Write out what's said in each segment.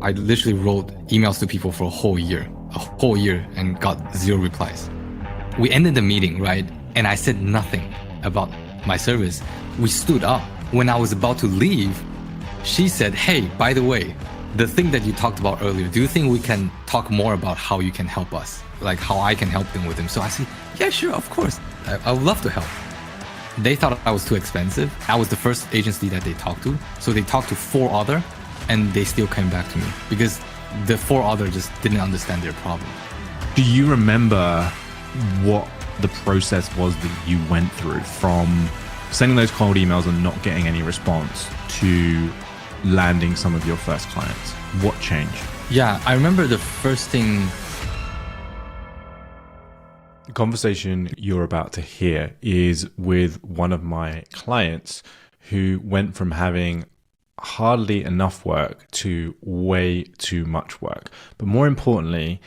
I literally wrote emails to people for a whole year, and got 0 replies. We ended the meeting, right? And I said nothing about my service. We stood up. When I was about to leave, she said, "Hey, by the way, the thing that you talked about earlier, do you think we can talk more about how you can help us? Like how I can help them with them?" So I said, "Yeah, sure, of course. I would love to help." They thought I was too expensive. I was the first agency that they talked to. So they talked to 4 other, and they still came back to me because the 4 other just didn't understand their problem. Do you remember what the process was that you went through from sending those cold emails and not getting any response to landing some of your first clients? What changed? Yeah, I remember the first thing. The conversation you're about to hear is with one of my clients who went from having hardly enough work to way too much work. But more importantly,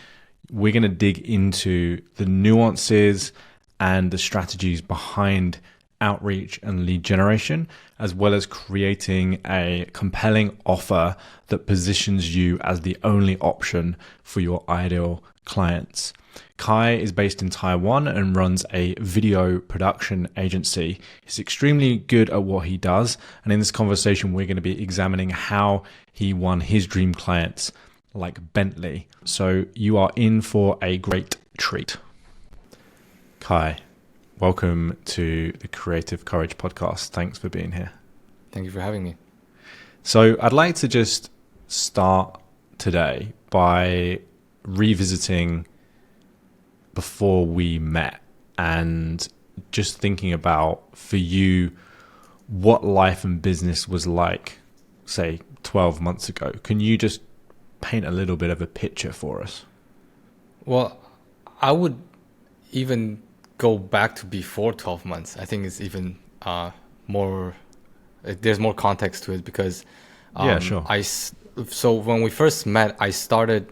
we're going to dig into the nuances and the strategies behind outreach and lead generation, as well as creating a compelling offer that positions you as the only option for your ideal clients. Kai is based in Taiwan and runs a video production agency. He's extremely good at what he does. And in this conversation, we're going to be examining how he won his dream clients like Bentley. So you are in for a great treat. Kai, welcome to the Creative Courage podcast. Thanks for being here. Thank you for having me. So I'd like to just start today by revisiting before we met and just thinking about, for you, what life and business was like, say, 12 months ago. Can you just paint a little bit of a picture for us? Well, I would even go back to before 12 months. I think it's even more, there's more context to it because yeah, sure. So when we first met, I started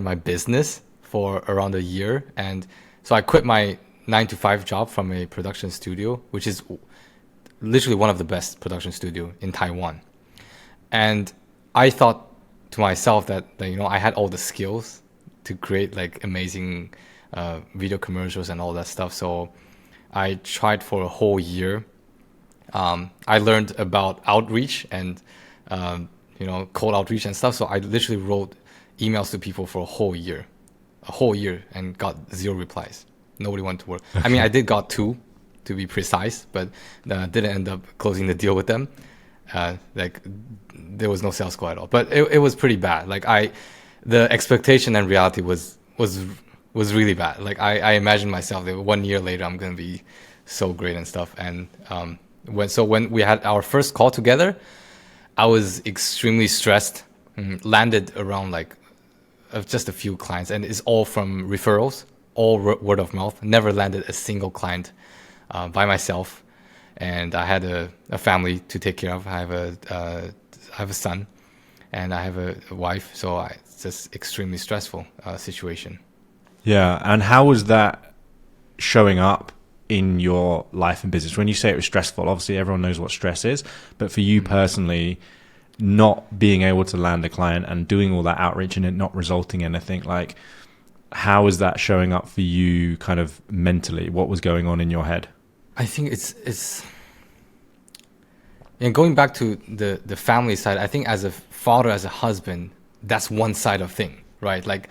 my business for around a year. And so I quit my 9-to-5 job from a production studio, which is literally one of the best production studio in Taiwan. And I thought to myself that I had all the skills to create like amazing video commercials and all that stuff. So I tried for a whole year. I learned about outreach and cold outreach and stuff. So I literally wrote emails to people for a whole year, and got 0 replies. Nobody wanted to work. I mean, I did got 2 to be precise, but didn't end up closing the deal with them. Like there was no sales call at all, but it was pretty bad. Like the expectation and reality was really bad. Like I imagined myself that 1 year later, I'm going to be so great and stuff. And when we had our first call together, I was extremely stressed, landed around like of just a few clients, and it's all from referrals, all word of mouth. Never landed a single client by myself, and I had a family to take care of. I have a son, and I have a wife, so it's just extremely stressful situation. Yeah, and how was that showing up in your life and business? When you say it was stressful, obviously everyone knows what stress is, but for you personally, not being able to land a client and doing all that outreach and it not resulting in anything, like how is that showing up for you kind of mentally? What was going on in your head? I think it's and going back to the family side, I think as a father, as a husband, that's one side of thing, right? Like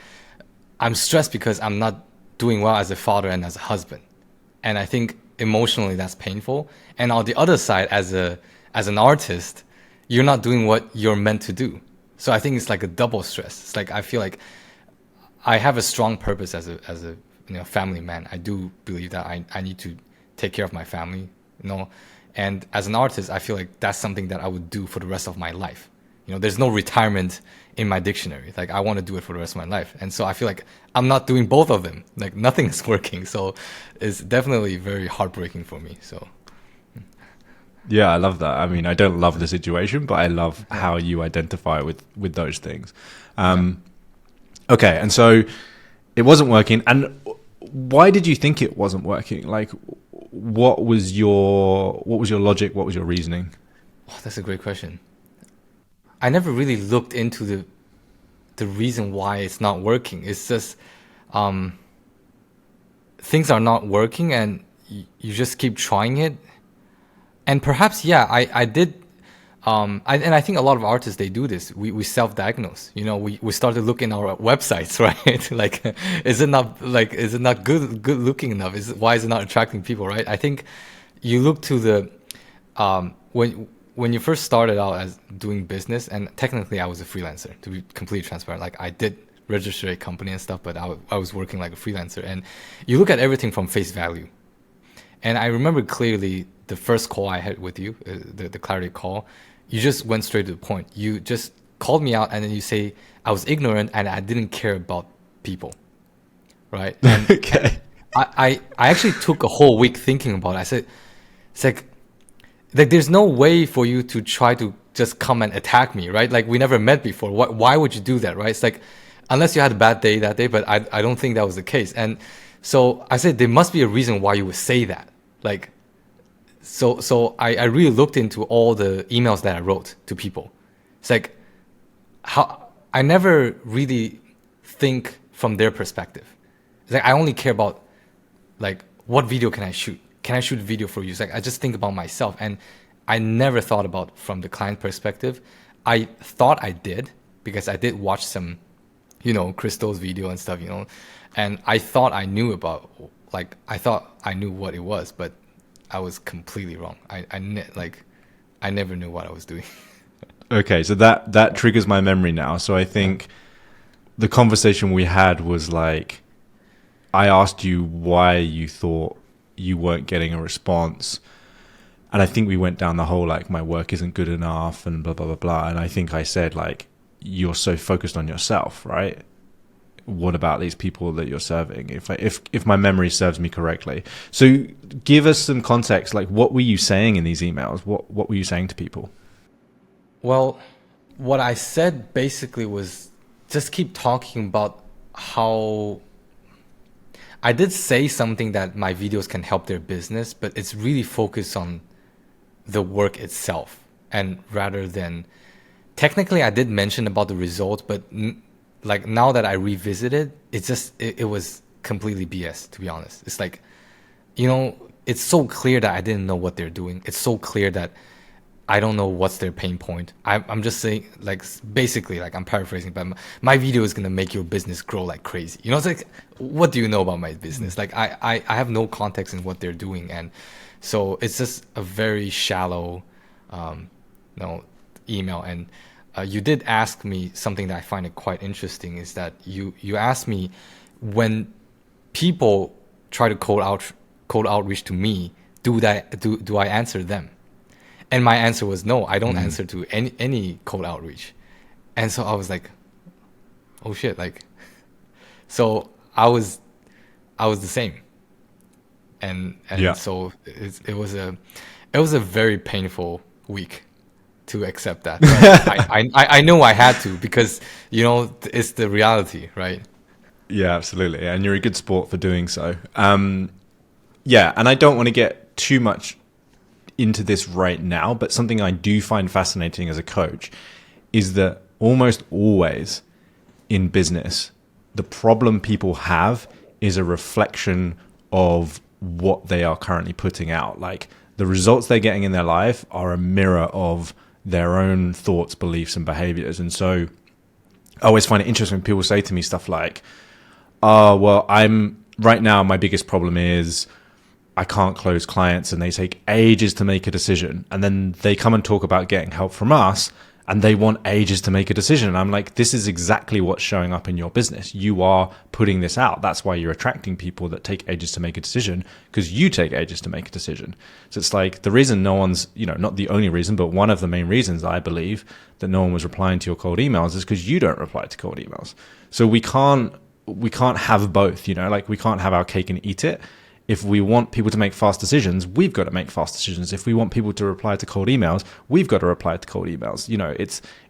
I'm stressed because I'm not doing well as a father and as a husband. And I think emotionally that's painful. And on the other side, as an artist, you're not doing what you're meant to do. So I think it's like a double stress. It's like I feel like I have a strong purpose as a family man. I do believe that I need to take care of my family, and as an artist, I feel like that's something that I would do for the rest of my life. There's no retirement in my dictionary. Like I want to do it for the rest of my life. And so I feel like I'm not doing both of them. Like nothing is working. So it's definitely very heartbreaking for me. So yeah, I love that. I mean, I don't love the situation, but I love how you identify with those things. Okay, and so it wasn't working. And why did you think it wasn't working? Like, what was your logic? What was your reasoning? Oh, that's a great question. I never really looked into the reason why it's not working. It's just things are not working, and you just keep trying it. And perhaps, yeah, I did. And I think a lot of artists, they do this. We self-diagnose. You know, we start to look in our websites, right? Like, is it not good looking enough? Why is it not attracting people, right? I think you look to the when you first started out as doing business, and technically I was a freelancer, to be completely transparent. Like, I did register a company and stuff, but I was working like a freelancer. And you look at everything from face value. And I remember clearly the first call I had with you, the clarity call, you just went straight to the point. You just called me out, and then you say I was ignorant and I didn't care about people, right? And Okay. I actually took a whole week thinking about it. I said, it's like there's no way for you to try to just come and attack me, right? Like, we never met before. Why would you do that, right? It's like, unless you had a bad day that day, but I don't think that was the case. And so I said, there must be a reason why you would say that. Like, so I really looked into all the emails that I wrote to people. It's like, how I never really think from their perspective. It's like, I only care about, like, what video can I shoot? Can I shoot a video for you? It's like, I just think about myself, and I never thought about from the client perspective. I thought I did, because I did watch some, Crystal's video and stuff, and I thought I knew about, like, I thought I knew what it was, but I was completely wrong. I never knew what I was doing. Okay, so that triggers my memory now. So I think the conversation we had was like, I asked you why you thought you weren't getting a response. And I think we went down the whole, like, my work isn't good enough and blah, blah, blah, blah. And I think I said, like, you're so focused on yourself, right? What about these people that you're serving? If my memory serves me correctly. So give us some context. Like, what were you saying in these emails? What were you saying to people? Well, what I said basically was just keep talking about how I did say something that my videos can help their business, but it's really focused on the work itself. And rather than, technically I did mention about the results, but like, now that I revisited, it was completely BS, to be honest. It's like, it's so clear that I didn't know what they're doing. It's so clear that I don't know what's their pain point. I'm just saying, like, basically, like, I'm paraphrasing, but my video is going to make your business grow like crazy. It's like, what do you know about my business? Like, I have no context in what they're doing. And so it's just a very shallow, email. And you did ask me something that I find it quite interesting, is that you asked me, when people try to cold outreach to me, do I answer them? And my answer was no, I don't answer to any cold outreach. And so I was like, oh shit, like, so I was the same. And Yeah. So it was a very painful week to accept that. But I know I had to, because, it's the reality, right? Yeah, absolutely. And you're a good sport for doing so. Yeah, and I don't want to get too much into this right now, but something I do find fascinating as a coach is that almost always in business, the problem people have is a reflection of what they are currently putting out. Like, the results they're getting in their life are a mirror of their own thoughts, beliefs, and behaviors. And so I always find it interesting when people say to me stuff like, well, right now, my biggest problem is I can't close clients and they take ages to make a decision. And then they come and talk about getting help from us and they want ages to make a decision. And I'm like, this is exactly what's showing up in your business. You are putting this out. That's why you're attracting people that take ages to make a decision, because you take ages to make a decision. So it's like, the reason no one's, not the only reason, but one of the main reasons I believe that no one was replying to your cold emails is because you don't reply to cold emails. So we can't have both, like, we can't have our cake and eat it. If we want people to make fast decisions, we've got to make fast decisions. If we want people to reply to cold emails, we've got to reply to cold emails.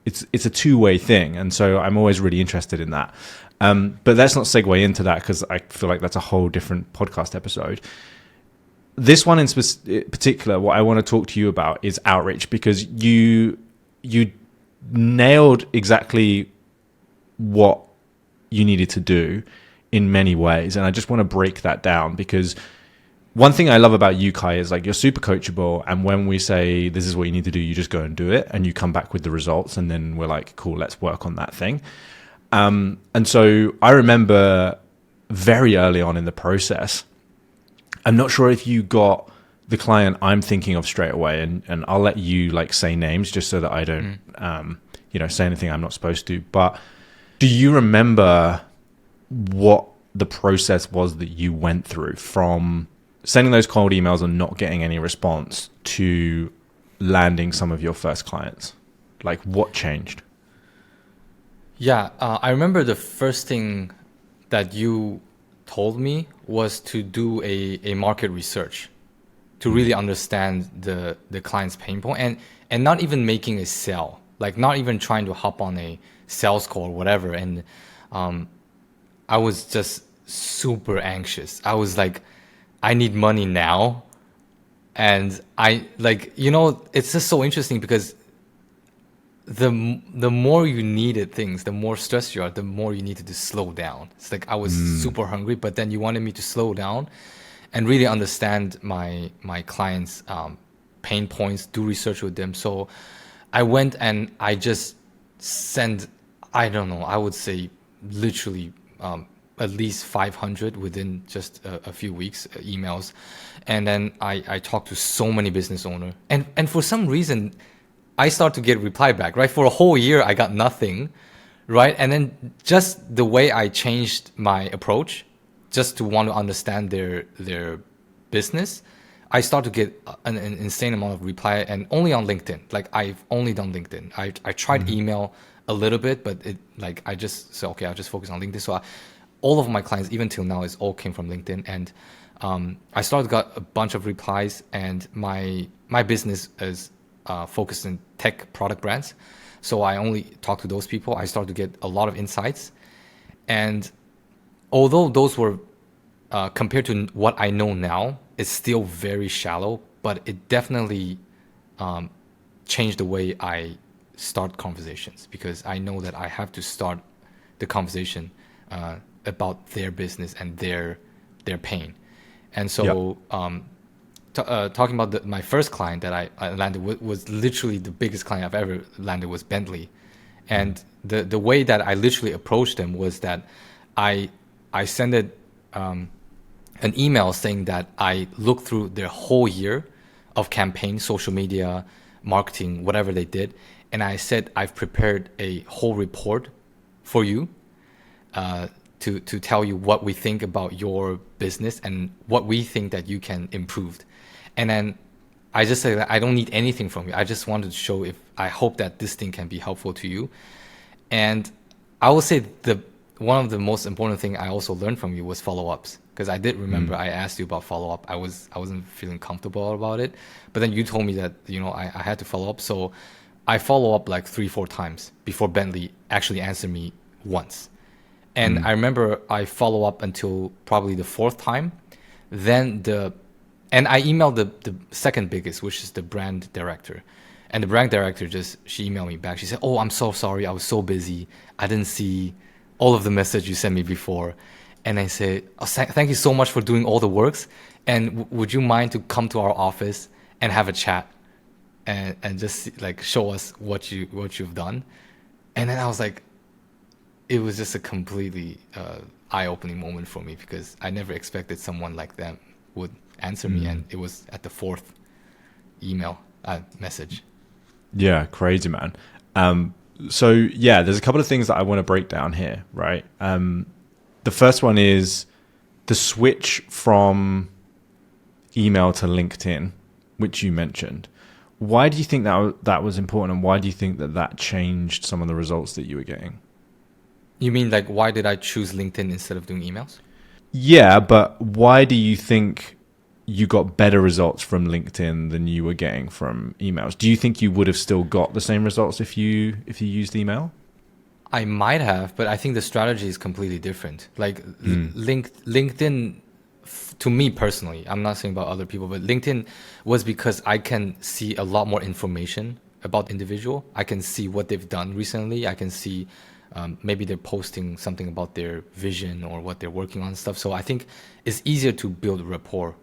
It's a two-way thing. And so I'm always really interested in that. But let's not segue into that, because I feel like that's a whole different podcast episode. This one in particular, what I want to talk to you about is outreach, because you nailed exactly what you needed to do in many ways. And I just want to break that down, because one thing I love about you, Kai, is like you're super coachable. And when we say this is what you need to do, you just go and do it, and you come back with the results. And then we're like, cool, let's work on that thing. And so I remember very early on in the process, I'm not sure if you got the client I'm thinking of straight away, and I'll let you like say names just so that I don't, say anything I'm not supposed to. But do you remember what the process was that you went through from sending those cold emails and not getting any response to landing some of your first clients? Like, what changed? Yeah, I remember the first thing that you told me was to do a market research to really understand the client's pain point, and not even making a sale, like not even trying to hop on a sales call or whatever. And I was just super anxious. I was like, I need money now. And I like, it's just so interesting because the more you needed things, the more stressed you are, the more you needed to slow down. It's like I was super hungry, but then you wanted me to slow down and really understand my clients' pain points, do research with them. So I went and I just sent, I don't know, I would say literally at least 500 within just a few weeks, emails. And then I talked to so many business owners. And for some reason, I start to get reply back, right? For a whole year, I got nothing, right? And then just the way I changed my approach, just to want to understand their business, I start to get an insane amount of reply, and only on LinkedIn. Like I've only done LinkedIn. I tried email a little bit, but I just said, okay, I'll just focus on LinkedIn. So all of my clients, even till now, is all came from LinkedIn. And I started got a bunch of replies, and my business is focused in tech product brands. So I only talk to those people. I started to get a lot of insights. And although those were, compared to what I know now, it's still very shallow, but it definitely changed the way I start conversations, because I know that I have to start the conversation about their business and their pain. And so talking about my first client that I landed with was literally the biggest client I've ever landed, was Bentley. And the way that I literally approached them was that I sent an email saying that I looked through their whole year of campaign, social media, marketing, whatever they did. And I said, I've prepared a whole report for you to tell you what we think about your business and what we think that you can improve. And then I just said that I don't need anything from you. I just wanted to show I hope that this thing can be helpful to you. And I will say one of the most important thing I also learned from you was follow-ups. Because I did remember I asked you about follow-up. I wasn't feeling comfortable about it. But then you told me that, I had to follow up. So I follow up like 3-4 times before Bentley actually answered me once. And I remember I follow up until probably the 4th time. And I emailed the second biggest, which is the brand director. And the brand director she emailed me back. She said, "Oh, I'm so sorry. I was so busy. I didn't see all of the message you sent me before." And I said, "Oh, thank you so much for doing all the works. And would you mind to come to our office and have a chat and just like show us what you've done?" And then I was like, it was just a completely eye-opening moment for me, because I never expected someone like them would answer me, and it was at the 4th email message. Yeah, crazy, man. So yeah, there's a couple of things that I want to break down here, right? The first one is the switch from email to LinkedIn, which you mentioned. Why do you think that was important, and why do you think that changed some of the results that you were getting? You mean like, why did I choose LinkedIn instead of doing emails? Yeah, but why do you think you got better results from LinkedIn than you were getting from emails? Do you think you would have still got the same results if you used email? I might have, but I think the strategy is completely different. Like LinkedIn, to me personally, I'm not saying about other people, but LinkedIn was because I can see a lot more information about the individual. I can see what they've done recently. I can see maybe they're posting something about their vision or what they're working on and stuff. So I think it's easier to build rapport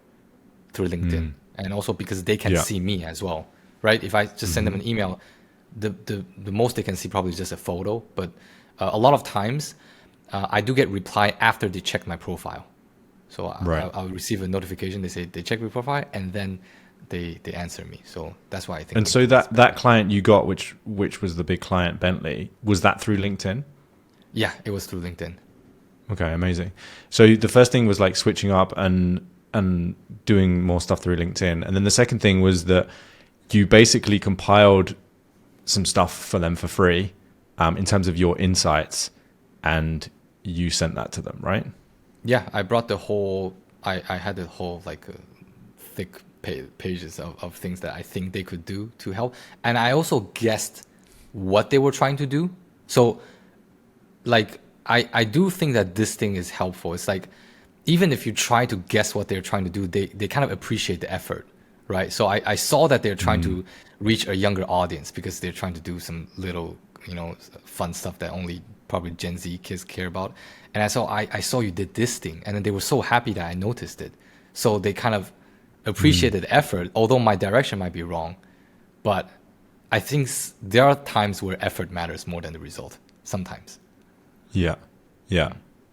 through LinkedIn, and also because they can see me as well, right? If I just send them an email, the most they can see probably is just a photo, but a lot of times I do get reply after they check my profile. So I'll receive a notification. They say they check my profile, and then they answer me. So that's why I think. And so that client you got, which was the big client, Bentley, was that through LinkedIn? Yeah, it was through LinkedIn. Okay, amazing. So the first thing was like switching up and doing more stuff through LinkedIn, and then the second thing was that you basically compiled some stuff for them for free, in terms of your insights, and you sent that to them, right? Yeah, I brought the whole. I had the whole like thick pages of things that I think they could do to help, and I also guessed what they were trying to do. So, like, I do think that this thing is helpful. It's like, even if you try to guess what they're trying to do, they kind of appreciate the effort, right? So I saw that they're trying to reach a younger audience because they're trying to do some little, fun stuff that only probably Gen Z kids care about. And I saw you did this thing, and then they were so happy that I noticed it. So they kind of appreciated the effort, although my direction might be wrong. But I think there are times where effort matters more than the result, sometimes. Yeah.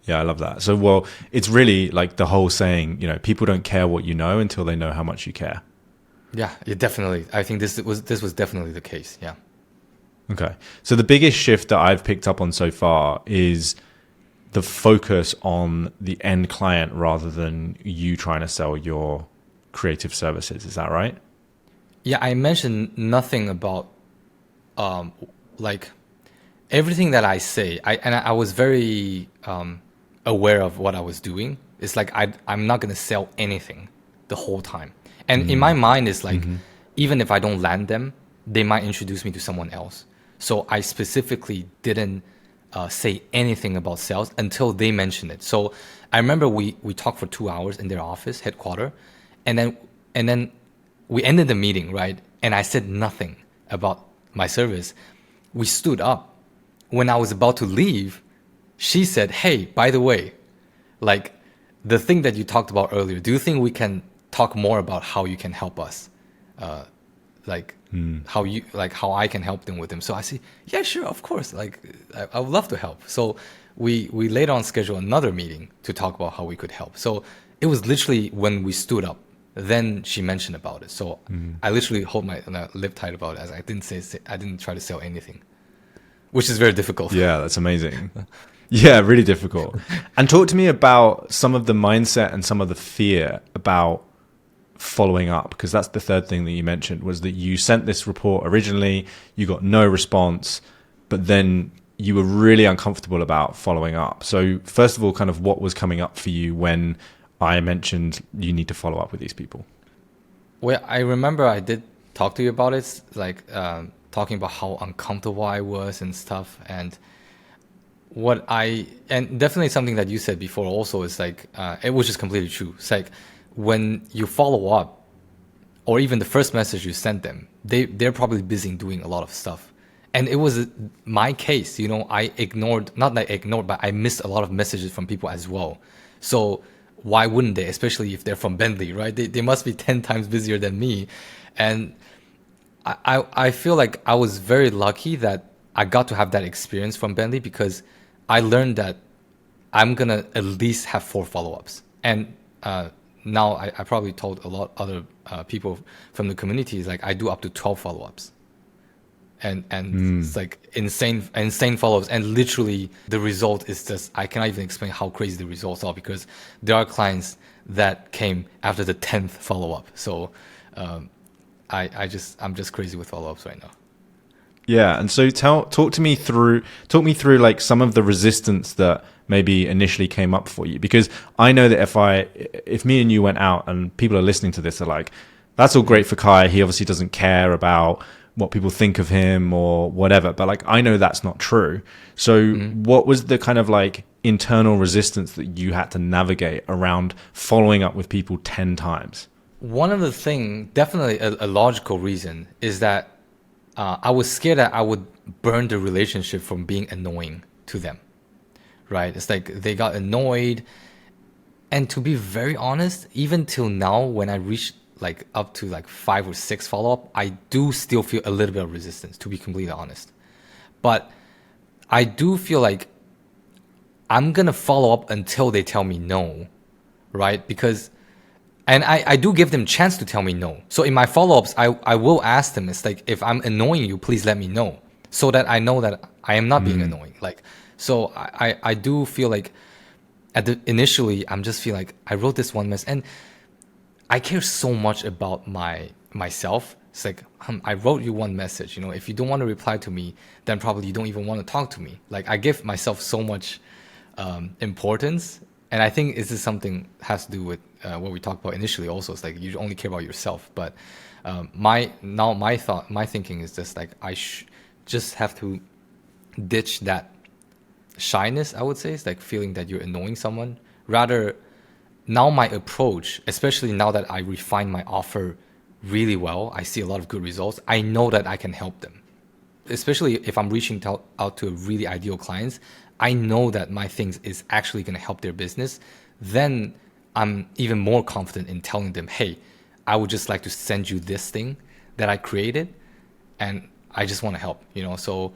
I love that. So, well, it's really like the whole saying, people don't care what you know until they know how much you care. Yeah, definitely. I think this was definitely the case. Yeah. Okay. So the biggest shift that I've picked up on so far is the focus on the end client rather than you trying to sell your creative services. Is that right? Yeah, I mentioned nothing about like everything that I say. I was very aware of what I was doing. It's like I'm not gonna sell anything the whole time. And in my mind, it's like even if I don't land them, they might introduce me to someone else. So I specifically didn't say anything about sales until they mentioned it. So I remember we talked for 2 hours in their office headquarters, and then we ended the meeting, right? And I said nothing about my service. We stood up. When I was about to leave, she said, "Hey, by the way, like the thing that you talked about earlier, do you think we can talk more about how you can help us? How I can help them with them?" So I said, "Yeah, sure, of course. Like I would love to help." So we later on scheduled another meeting to talk about how we could help. So it was literally when we stood up, then she mentioned about it. So I literally hold my lip tight about it, as I didn't try to sell anything, which is very difficult. Yeah, that's amazing. Yeah, really difficult. And talk to me about some of the mindset and some of the fear about following up, because that's the third thing that you mentioned, was that you sent this report originally, you got no response, but then you were really uncomfortable about following up. So first of all, kind of what was coming up for you when I mentioned you need to follow up with these people? Well, I remember I did talk to you about it, like talking about how uncomfortable I was and stuff. And and definitely something that you said before also is like, it was just completely true. It's like when you follow up, or even the first message you sent them, they're probably busy doing a lot of stuff. And it was my case, I I missed a lot of messages from people as well. So why wouldn't they, especially if they're from Bentley, right? They must be 10 times busier than me. And I feel like I was very lucky that I got to have that experience from Bentley, because I learned that I'm going to at least have 4 follow-ups. And now I probably told a lot other people from the community, is like I do up to 12 follow-ups. And it's like insane follow-ups. And literally the result is just, I cannot even explain how crazy the results are, because there are clients that came after the 10th follow-up. So I'm just crazy with follow-ups right now. Yeah. And so talk me through like some of the resistance that maybe initially came up for you, because I know that if me and you went out and people are listening to this are like, that's all great for Kai, he obviously doesn't care about what people think of him or whatever, but like I know that's not true. So what was the kind of like internal resistance that you had to navigate around following up with people 10 times? One of the things, definitely a logical reason, is that I was scared that I would burn the relationship from being annoying, to them, right? It's like they got annoyed. And to be very honest, even till now, when I reach like up to like 5 or 6 follow-up, I do still feel a little bit of resistance, to be completely honest. But I do feel like I'm gonna follow up until they tell me no, right? Because, and I do give them chance to tell me no. So in my follow-ups, I will ask them, it's like, if I'm annoying you, please let me know, so that I know that I am not being annoying. Like, so I do feel like initially I'm just feel like I wrote this one message, and I care so much about myself. It's like, I wrote you one message, if you don't want to reply to me, then probably you don't even want to talk to me. Like, I give myself so much importance. And I think this is something has to do with what we talked about initially also. It's like, you only care about yourself. But my thinking is just like, I just have to ditch that shyness, I would say. It's like feeling that you're annoying someone. Rather, now my approach, especially now that I refine my offer really well, I see a lot of good results. I know that I can help them. Especially if I'm reaching out to really ideal clients, I know that my things is actually going to help their business. Then I'm even more confident in telling them, hey, I would just like to send you this thing that I created, and I just want to help, So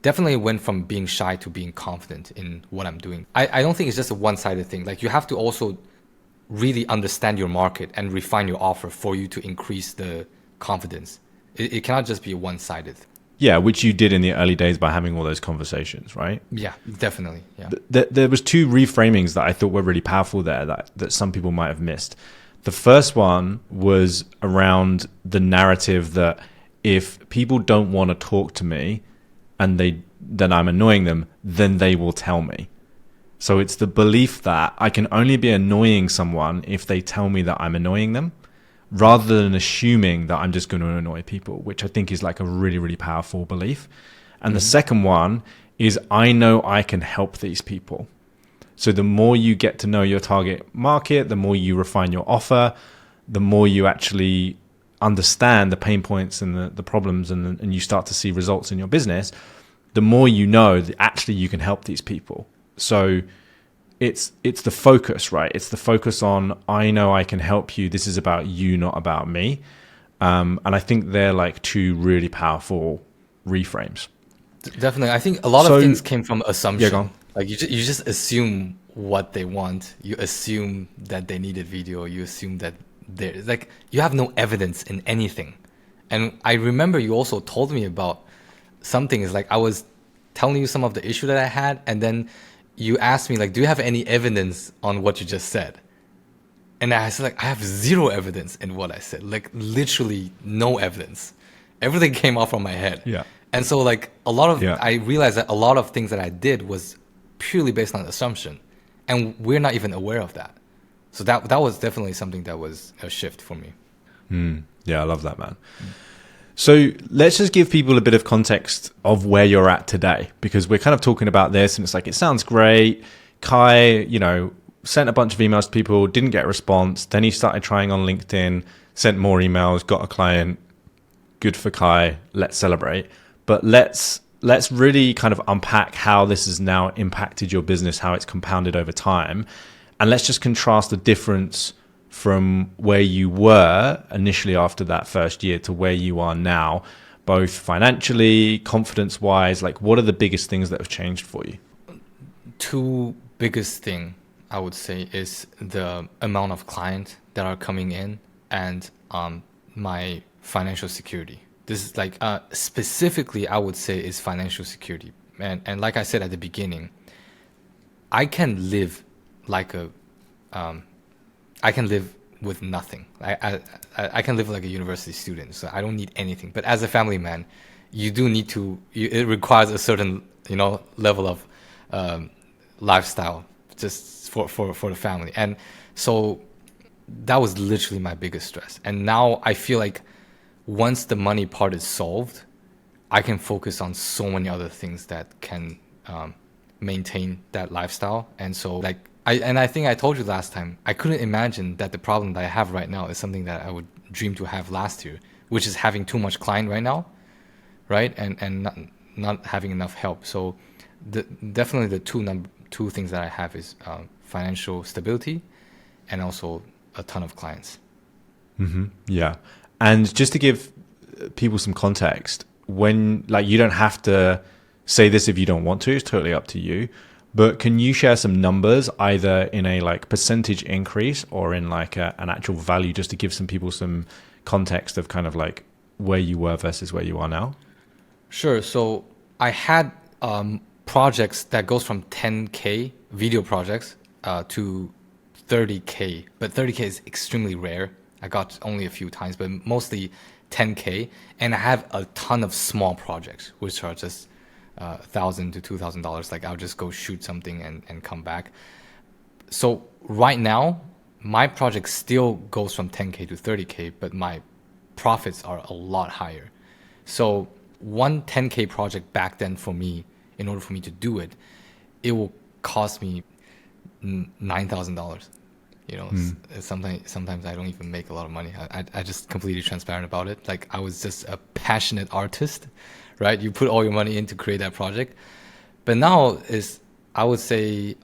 definitely went from being shy to being confident in what I'm doing. I don't think it's just a one-sided thing. Like, you have to also really understand your market and refine your offer for you to increase the confidence. It cannot just be one-sided. Yeah, which you did in the early days by having all those conversations, right? Yeah, definitely. Yeah. There was 2 reframings that I thought were really powerful there that some people might have missed. The first one was around the narrative that if people don't want to talk to me and then I'm annoying them, then they will tell me. So it's the belief that I can only be annoying someone if they tell me that I'm annoying them, rather than assuming that I'm just going to annoy people, which I think is like a really, really powerful belief. And the second one is, I know I can help these people. So the more you get to know your target market, the more you refine your offer, the more you actually understand the pain points and the problems, and you start to see results in your business, the more you know that actually you can help these people. So it's the focus, right? It's the focus on, I know I can help you. This is about you, not about me. And I think they're like 2 really powerful reframes. Definitely. I think a lot of things came from assumption. Yeah, go on. Like, you just assume what they want. You assume that they needed video. You assume that they're like, you have no evidence in anything. And I remember you also told me about something. Is like, I was telling you some of the issue that I had, and then you asked me, like, do you have any evidence on what you just said? And I said, like, I have 0 evidence in what I said. Like, literally no evidence. Everything came off from my head. Yeah. And so, like, I realized that a lot of things that I did was purely based on assumption, and we're not even aware of that. So that was definitely something that was a shift for me. Yeah, I love that, man. So let's just give people a bit of context of where you're at today, because we're kind of talking about this and it's like, it sounds great. Kai, sent a bunch of emails to people, didn't get a response. Then he started trying on LinkedIn, sent more emails, got a client. Good for Kai. Let's celebrate. But let's really kind of unpack how this has now impacted your business, how it's compounded over time. And let's just contrast the difference from where you were initially after that first year to where you are now, both financially, confidence-wise. Like, what are the biggest things that have changed for you? 2 biggest thing I would say is the amount of clients that are coming in, and my financial security. This is like, specifically, I would say, is financial security. And like I said at the beginning, I can live like I can live with nothing. I can live like a university student, so I don't need anything. But as a family man, you do need to. It requires a certain level of lifestyle just for the family. And so that was literally my biggest stress. And now I feel like once the money part is solved, I can focus on so many other things that can maintain that lifestyle. And so, like, I think I told you last time, I couldn't imagine that the problem that I have right now is something that I would dream to have last year, which is having too much client right now, right? And not having enough help. So definitely the two things that I have is financial stability and also a ton of clients. Yeah. And just to give people some context, when like you don't have to say this if you don't want to, it's totally up to you. But can you share some numbers either in a like percentage increase or in like an actual value just to give some people some context of kind of like where you were versus where you are now? Sure. So I had projects that goes from 10K video projects to 30K, but 30K is extremely rare. I got only a few times, but mostly 10K. And I have a ton of small projects, which are just $1,000 to $2,000. Like I'll just go shoot something and come back. So right now, my project still goes from 10K to 30K, but my profits are a lot higher. So one 10K project back then for me, in order for me to do it, it will cost me $9,000. You know, sometimes I don't even make a lot of money. I just completely transparent about it. Like I was just a passionate artist, right? You put all your money in to create that project. But now I would say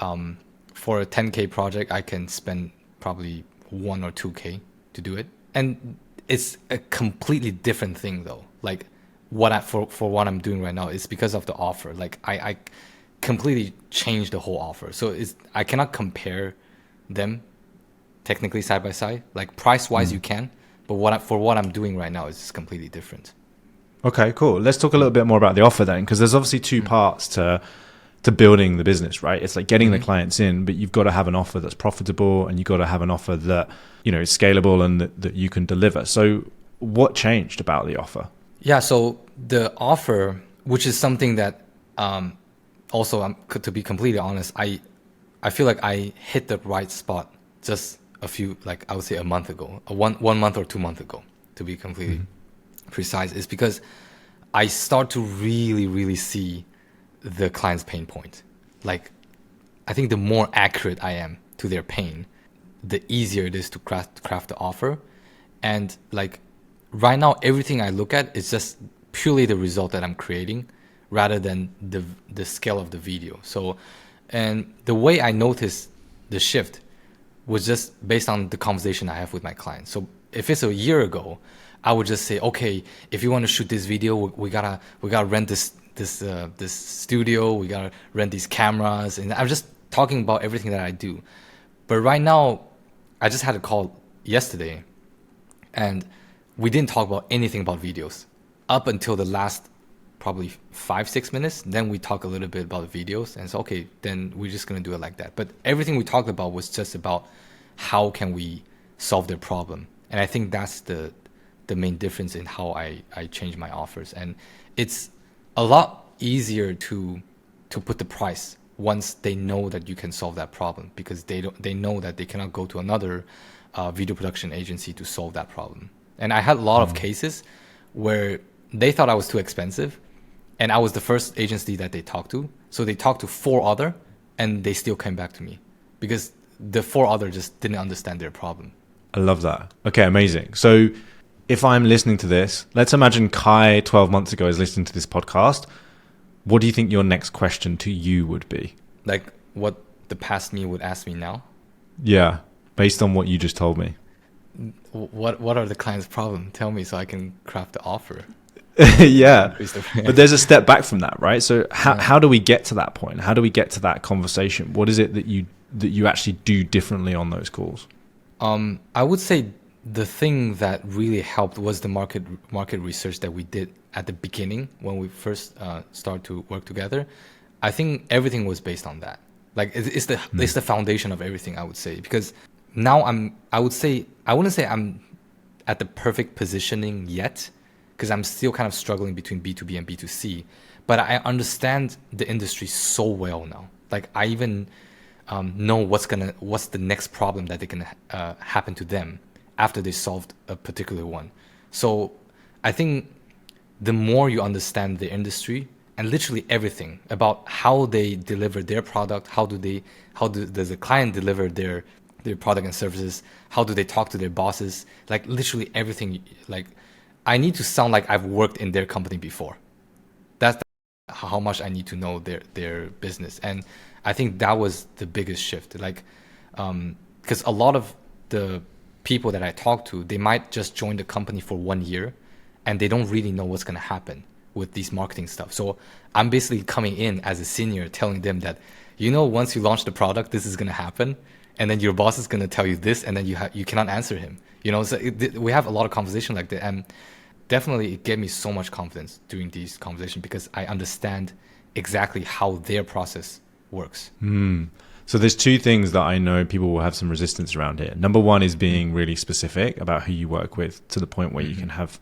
for a 10K project, I can spend probably 1 or 2K to do it. And it's a completely different thing though. Like for what I'm doing right now is because of the offer. Like I completely changed the whole offer. So I cannot compare them technically side by side. Like price wise you can, but for what I'm doing right now is just completely different. Okay, cool. Let's talk a little bit more about the offer then, because there's obviously two parts to building the business, right? It's like getting the clients in, but you've got to have an offer that's profitable and you've got to have an offer that, you know, is scalable and that you can deliver. So what changed about the offer? Yeah, so the offer, which is something that also, to be completely honest, I feel like I hit the right spot just I would say a month ago, one month or 2 months ago, to be completely precise, is because I start to really, really see the client's pain point. Like, I think the more accurate I am to their pain, the easier it is to craft the offer. And like right now, everything I look at is just purely the result that I'm creating rather than the scale of the video. So, and the way I noticed the shift was just based on the conversation I have with my clients. So if it's a year ago, I would just say, okay, if you want to shoot this video, we gotta rent this studio, we gotta rent these cameras, and I'm just talking about everything that I do. But right now, I just had a call yesterday, and we didn't talk about anything about videos up until the last probably 5-6 minutes. Then we talk a little bit about videos, and so okay, then we're just gonna do it like that. But everything we talked about was just about how can we solve their problem, and I think that's the main difference in how I change my offers. And it's a lot easier to put the price once they know that you can solve that problem, because they know that they cannot go to another video production agency to solve that problem. And I had a lot of cases where they thought I was too expensive, and I was the first agency that they talked to. So they talked to 4 other, and they still came back to me because the 4 other just didn't understand their problem. I love that. Okay, amazing. So if I'm listening to this, let's imagine Kai 12 months ago is listening to this podcast. What do you think your next question to you would be? Like what the past me would ask me now? Yeah, based on what you just told me. What are the client's problem? Tell me so I can craft the offer. Yeah, but there's a step back from that, right? So how do we get to that point? How do we get to that conversation? What is it that you actually do differently on those calls? I would say the thing that really helped was the market research that we did at the beginning when we first started to work together. I think everything was based on that. Like it's the foundation of everything, I would say, because now I wouldn't say I'm at the perfect positioning yet, because I'm still kind of struggling between B2B and B2C, but I understand the industry so well now. Like I even know what's the next problem that they can happen to them after they solved a particular one. So I think the more you understand the industry and literally everything about how they deliver their product, how does the client deliver their product and services, how do they talk to their bosses, like literally everything. Like I need to sound like I've worked in their company before. That's how much I need to know their business. And I think that was the biggest shift. Like, because a lot of the people that I talk to, they might just join the company for 1 year and they don't really know what's going to happen with these marketing stuff. So I'm basically coming in as a senior telling them that, once you launch the product, this is going to happen. And then your boss is going to tell you this, and then you cannot answer him. So we have a lot of conversation like that. And definitely it gave me so much confidence during these conversations because I understand exactly how their process works. So there's two things that I know people will have some resistance around here. Number one is being really specific about who you work with to the point where you can have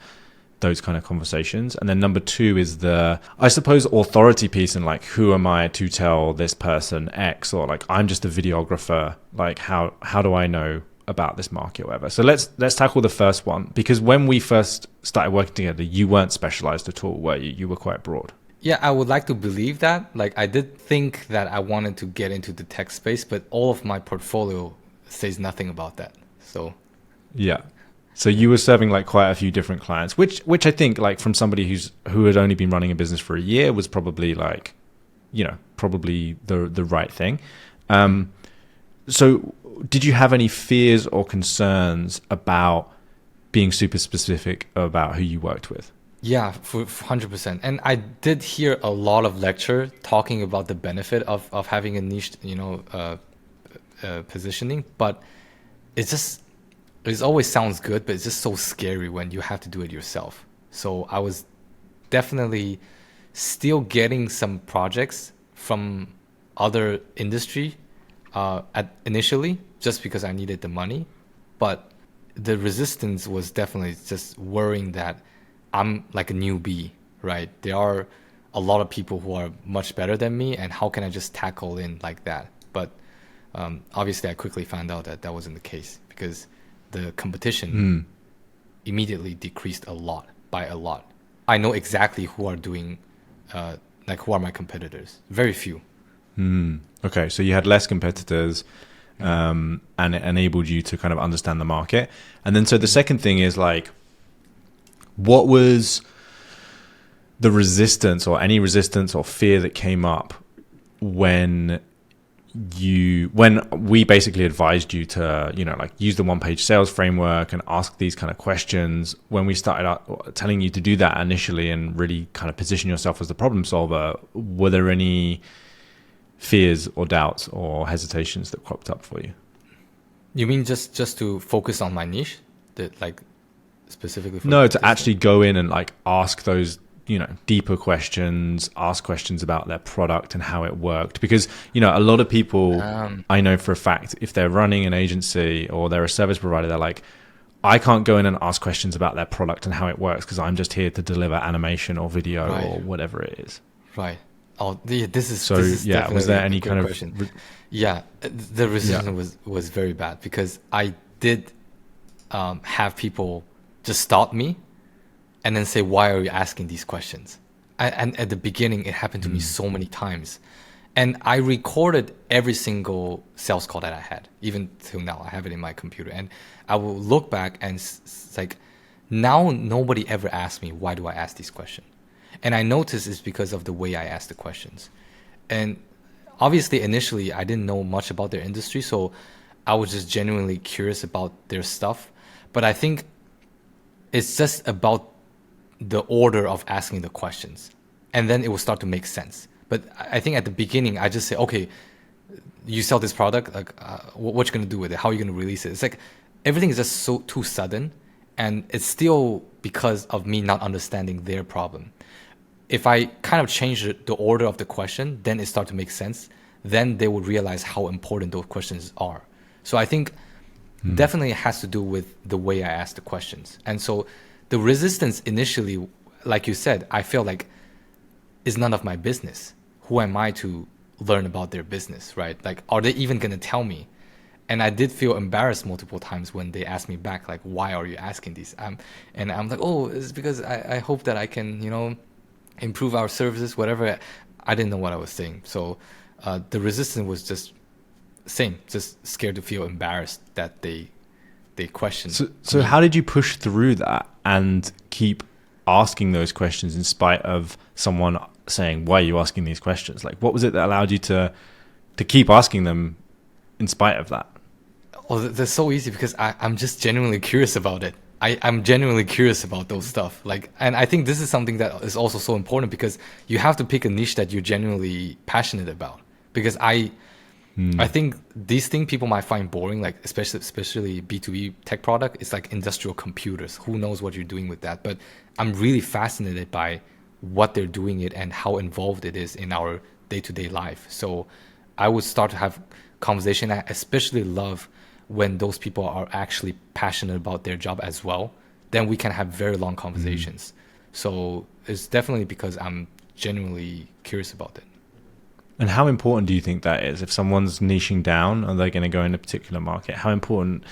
those kind of conversations. And then number two is the, I suppose, authority piece and like, who am I to tell this person X, or like, I'm just a videographer. Like, how do I know about this market or whatever? So let's tackle the first one, because when we first started working together, you weren't specialized at all, were you? You were quite broad. Yeah, I would like to believe that. Like, I did think that I wanted to get into the tech space, but all of my portfolio says nothing about that. So yeah. So you were serving like quite a few different clients, which I think, like, from somebody who had only been running a business for a year, was probably like, probably the right thing. So did you have any fears or concerns about being super specific about who you worked with? yeah, for 100%. And I did hear a lot of lecture talking about the benefit of having a niche, positioning, but it always sounds good, but it's just so scary when you have to do it yourself. So I was definitely still getting some projects from other industry initially, just because I needed the money. But the resistance was definitely just worrying that I'm like a newbie, right? There are a lot of people who are much better than me, and how can I just tackle in like that? But obviously I quickly found out that wasn't the case, because the competition immediately decreased by a lot. I know exactly who are doing, who are my competitors. Very few. Okay, so you had less competitors, and it enabled you to kind of understand the market. And then, so the second thing is like, what was the resistance or any resistance or fear that came up when we basically advised you to, use the one-page sales framework and ask these kind of questions? When we started out telling you to do that initially and really kind of position yourself as the problem solver, were there any fears or doubts or hesitations that cropped up for you? You mean just to focus on my niche, that like specifically? No, to actually go in and like ask those, deeper questions, ask questions about their product and how it worked. Because, a lot of people, I know for a fact, if they're running an agency or they're a service provider, they're like, I can't go in and ask questions about their product and how it works because I'm just here to deliver animation or video or whatever it is. Right. Oh, this is was there any kind of question? The resistance was very bad, because I did have people just stop me and then say, why are you asking these questions? And at the beginning, it happened to me so many times. And I recorded every single sales call that I had. Even till now, I have it in my computer. And I will look back and it's like, now nobody ever asked me, why do I ask these questions? And I noticed it's because of the way I asked the questions. And obviously, initially, I didn't know much about their industry. So I was just genuinely curious about their stuff. But I think it's just about the order of asking the questions, and then it will start to make sense. But I think at the beginning, I just say, okay, you sell this product, like what you gonna do with it? How are you gonna release it? It's like everything is just so too sudden, and it's still because of me not understanding their problem. If I kind of change the order of the question, then it starts to make sense. Then they would realize how important those questions are. So I think definitely it has to do with the way I ask the questions. And so the resistance initially, like you said, I feel like is none of my business. Who am I to learn about their business, right? Like, are they even going to tell me? And I did feel embarrassed multiple times when they asked me back, like, why are you asking these? And I'm like, oh, it's because I hope that I can, improve our services, whatever. I didn't know what I was saying. So the resistance was just scared to feel embarrassed that they questioned. So how did you push through that and keep asking those questions in spite of someone saying, why are you asking these questions? Like, what was it that allowed you to keep asking them in spite of that? Oh, that's so easy because I'm just genuinely curious about it. I'm genuinely curious about those stuff. Like, and I think this is something that is also so important because you have to pick a niche that you're genuinely passionate about. Because I think these things people might find boring, like especially B2B tech product. It's like industrial computers. Who knows what you're doing with that? But I'm really fascinated by what they're doing it and how involved it is in our day-to-day life. So I would start to have conversation. I especially love when those people are actually passionate about their job as well. Then we can have very long conversations. So it's definitely because I'm genuinely curious about it. And how important do you think that is? If someone's niching down and they're going to go in a particular market, how important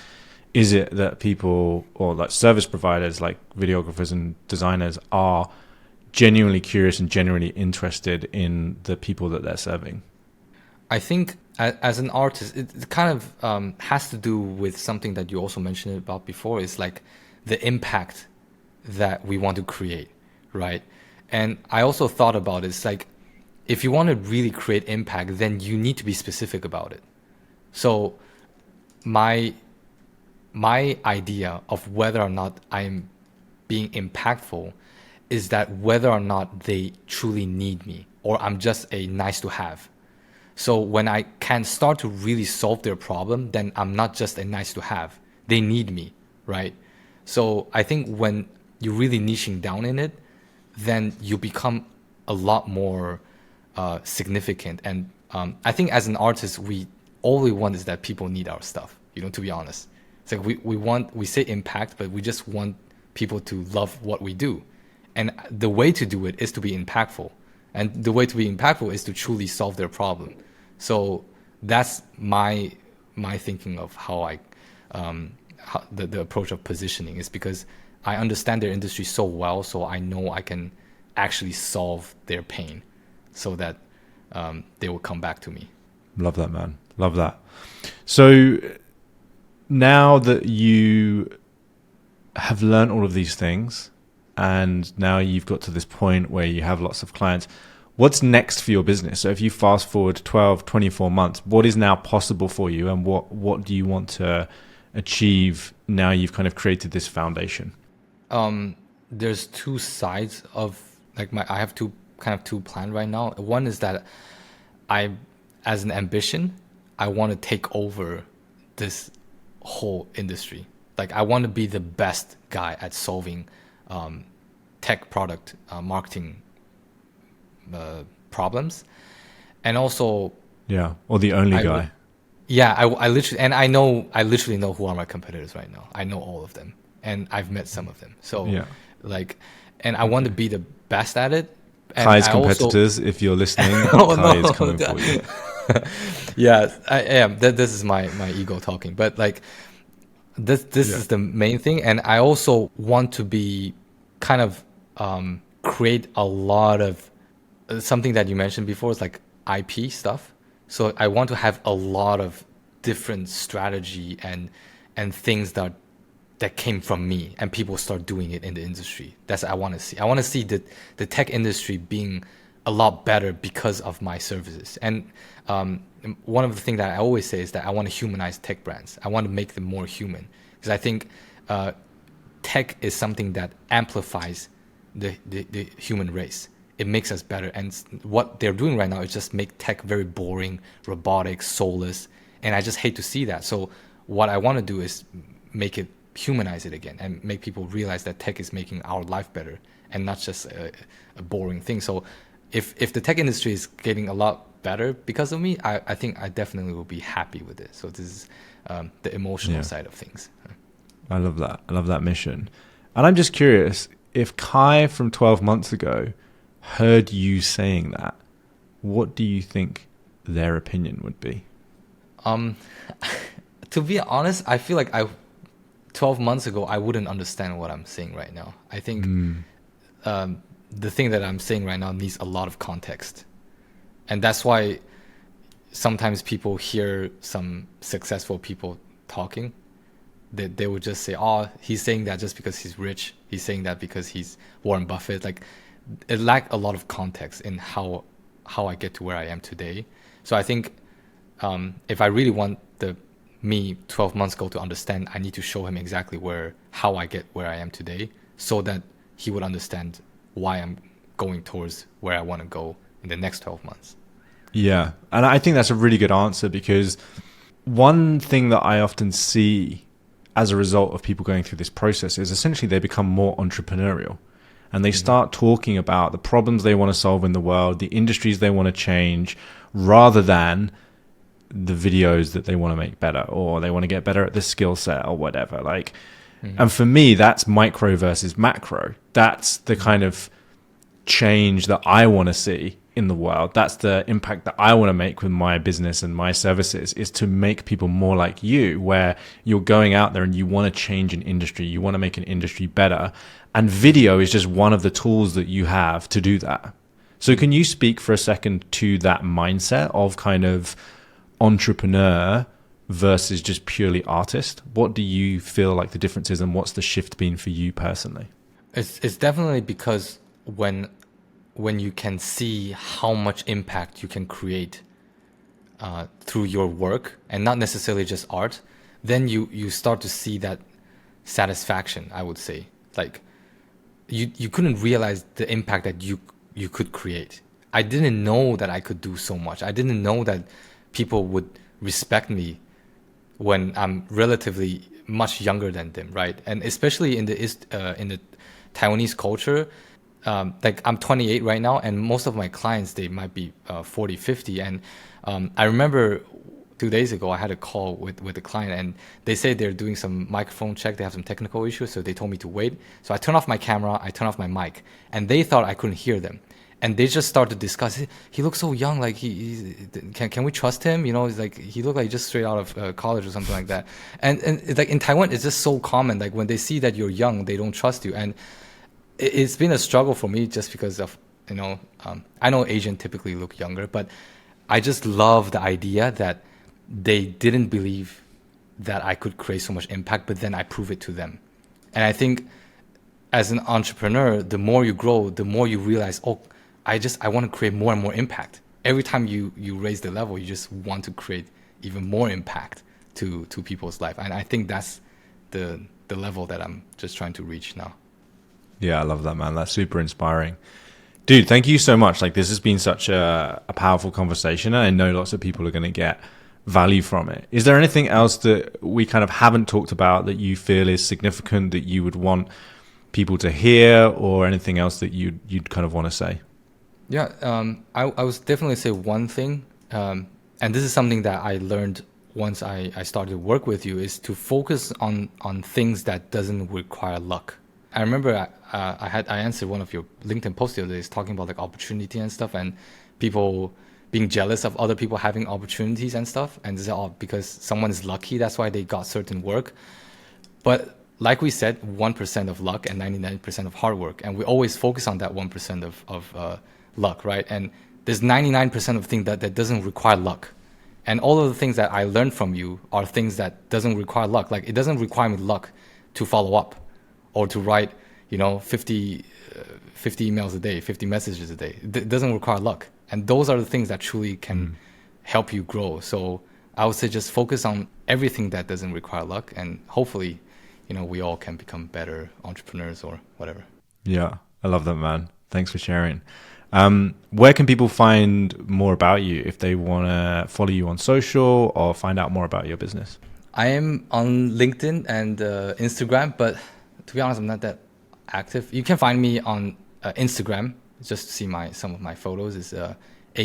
is it that people or like service providers like videographers and designers are genuinely curious and genuinely interested in the people that they're serving? I think as an artist, it kind of has to do with something that you also mentioned about before. Is like the impact that we want to create, right? And I also thought about it. It's like if you want to really create impact, then you need to be specific about it. So my idea of whether or not I'm being impactful is that whether or not they truly need me or I'm just a nice to have. So when I can start to really solve their problem, then I'm not just a nice to have. They need me, right? So I think when you're really niching down in it, then you become a lot more significant. And I think as an artist, all we want is that people need our stuff, to be honest. It's like we say impact, but we just want people to love what we do. And the way to do it is to be impactful. And the way to be impactful is to truly solve their problem. So that's my thinking of how the approach of positioning is, because I understand their industry so well, so I know I can actually solve their pain, so that they will come back to me. Love that, man. Love that. So now that you have learned all of these things, and now you've got to this point where you have lots of clients, what's next for your business? So if you fast forward 12, 24 months, what is now possible for you, and what do you want to achieve now you've kind of created this foundation? There's two sides of I have two plans right now. One is that as an ambition, I want to take over this whole industry. Like I want to be the best guy at solving tech product marketing problems, and also or the only guy. I literally, and I literally know who are my competitors right now. I know all of them, and I've met some of them. So and I want to be the best at it. And Kai's competitors, if you're listening, Kai is coming for you. Yeah, I am. This is my ego talking, but like this is the main thing. And I also want to be kind of create a lot of something that you mentioned before is like IP stuff. So I want to have a lot of different strategy and things that came from me, and people start doing it in the industry. That's what I want to see. I want to see the tech industry being a lot better because of my services. And one of the things that I always say is that I want to humanize tech brands. I want to make them more human, because I think tech is something that amplifies the human race. It makes us better. And what they're doing right now is just make tech very boring, robotic, soulless. And I just hate to see that. So what I want to do is make it, humanize it again, and make people realize that tech is making our life better and not just a boring thing. So if the tech industry is getting a lot better because of me, I think I definitely will be happy with it. So this is the emotional side of things. I love that. I love that mission. And I'm just curious, if Kai from 12 months ago heard you saying that, what do you think their opinion would be? To be honest, I feel like 12 months ago, I wouldn't understand what I'm saying right now. I think the thing that I'm saying right now needs a lot of context. And that's why sometimes people hear some successful people talking, that they would just say, oh, he's saying that just because he's rich. He's saying that because he's Warren Buffett. Like, it lacked a lot of context in how I get to where I am today. So I think if I really want the me 12 months ago to understand, I need to show him exactly how I get where I am today, so that he would understand why I'm going towards where I want to go in the next 12 months. Yeah. And I think that's a really good answer, because one thing that I often see as a result of people going through this process is essentially they become more entrepreneurial, and they start talking about the problems they want to solve in the world, the industries they want to change, rather than the videos that they want to make better, or they want to get better at this skill set or whatever. Like, and for me, that's micro versus macro. That's the kind of change that I want to see in the world. That's the impact that I want to make with my business and my services, is to make people more like you, where you're going out there and you want to change an industry, you want to make an industry better. And video is just one of the tools that you have to do that. So can you speak for a second to that mindset of kind of entrepreneur versus just purely artist? What do you feel like the difference is, and what's the shift been for you personally? It's definitely because when you can see how much impact you can create through your work, and not necessarily just art, then you start to see that satisfaction, I would say. Like, you couldn't realize the impact that you could create. I didn't know that I could do so much. I didn't know that people would respect me when I'm relatively much younger than them, right? And especially in the Taiwanese culture, like I'm 28 right now, and most of my clients, they might be 40, 50. And I remember 2 days ago, I had a call with a client, and they say they're doing some microphone check. They have some technical issues, so they told me to wait. So I turned off my camera, I turned off my mic, and they thought I couldn't hear them. And they just started to discuss. He looks so young. Like can we trust him? You know, he's like, he looked like just straight out of college or something like that. And it's like in Taiwan, it's just so common. Like when they see that you're young, they don't trust you. And it's been a struggle for me, just because of, I know Asians typically look younger, but I just love the idea that they didn't believe that I could create so much impact, but then I prove it to them. And I think as an entrepreneur, the more you grow, the more you realize, oh, I want to create more and more impact. Every time you raise the level, you just want to create even more impact to people's life. And I think that's the level that I'm just trying to reach now. Yeah, I love that, man. That's super inspiring. Dude, thank you so much. Like, this has been such a powerful conversation. I know lots of people are going to get value from it. Is there anything else that we kind of haven't talked about that you feel is significant, that you would want people to hear, or anything else that you'd kind of want to say? Yeah, I was definitely say one thing, and this is something that I learned once I started to work with you, is to focus on things that doesn't require luck. I remember I answered one of your LinkedIn posts the other day, talking about like opportunity and stuff, and people being jealous of other people having opportunities and stuff, and this is all because someone is lucky, that's why they got certain work. But like we said, 1% of luck and 99% of hard work, and we always focus on that 1% of luck, right? And there's 99% of things that doesn't require luck. And all of the things that I learned from you are things that doesn't require luck. Like, it doesn't require me luck to follow up, or to write, 50 emails a day, 50 messages a day. It doesn't require luck. And those are the things that truly can help you grow. So I would say just focus on everything that doesn't require luck, and hopefully, we all can become better entrepreneurs or whatever. Yeah, I love that, man. Thanks for sharing. Where can people find more about you if they want to follow you on social or find out more about your business? I am on LinkedIn and Instagram, but to be honest, I'm not that active. You can find me on Instagram just to see some of my photos. Is A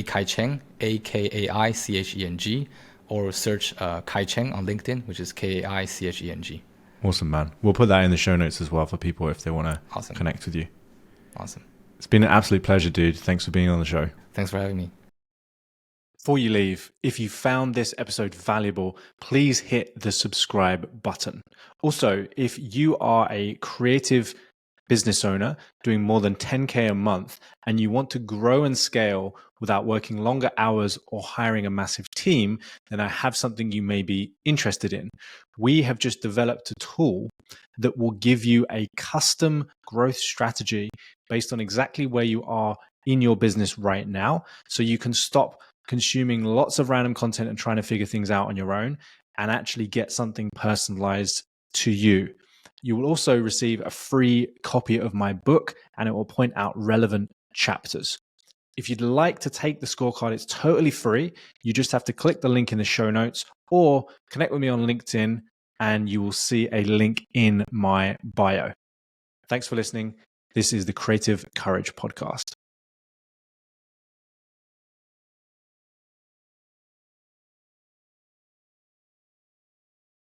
Kai Cheng, AKAICHENG, or search Kai Cheng on LinkedIn, which is KAICHENG. Awesome, man. We'll put that in the show notes as well for people if they want to connect with you. Awesome. It's been an absolute pleasure, dude. Thanks for being on the show. Thanks for having me. Before you leave, if you found this episode valuable, please hit the subscribe button. Also, if you are a creative business owner doing more than 10K a month and you want to grow and scale without working longer hours or hiring a massive team, then I have something you may be interested in. We have just developed a tool that will give you a custom growth strategy based on exactly where you are in your business right now. So you can stop consuming lots of random content and trying to figure things out on your own and actually get something personalized to you. You will also receive a free copy of my book, and it will point out relevant chapters. If you'd like to take the scorecard, it's totally free. You just have to click the link in the show notes or connect with me on LinkedIn, and you will see a link in my bio. Thanks for listening. This is the Creative Courage Podcast.